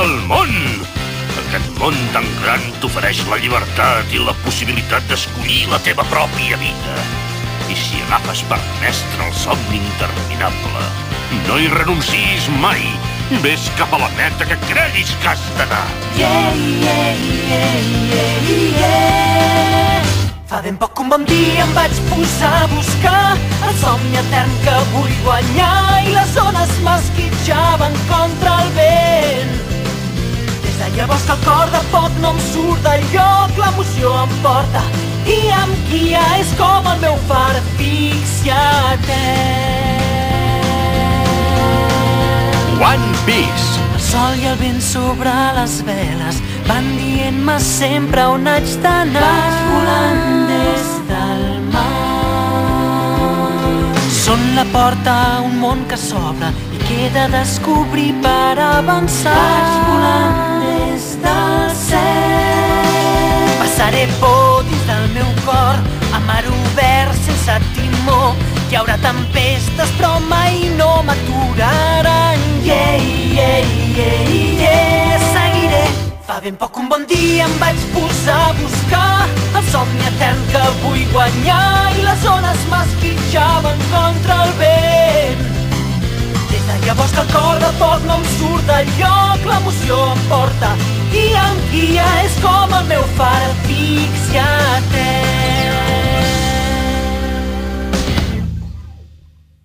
del món. Aquest món tan gran t'ofereix la llibertat i la possibilitat d'escollir la teva pròpia vida. I si agafes per mestre el somni interminable, no hi renuncis mai. Ves cap a la meta que creguis que has d'anar. Fa ben poc un bon dia em vaig posar a buscar el somni etern que vull guanyar i les ones m'esquitxaven contra el vent. Des de llavors que el cor de foc no em surt del lloc, l'emoció em porta i em guia, és com el meu far asfixiatet. One Piece. El sol i el vent sobre les veles van dient-me sempre on haig d'anar. Vaig volant des del mar. Són la porta a un món que s'obre i queda descobrir per avançar. Vaig volant des del cel. Passaré por dins del meu cor, a mar obert sense timó. Hi haurà tempestes però mai no m'aturaran. Seguiré. Fa ben poc un bon dia em vaig posar a buscar el somni etern que vull guanyar i les ones m'esquitxaven contra el vent. Des de llavors que el cor de foc no em surt del lloc, l'emoció em porta i em guia, és com el meu far asfixiatet.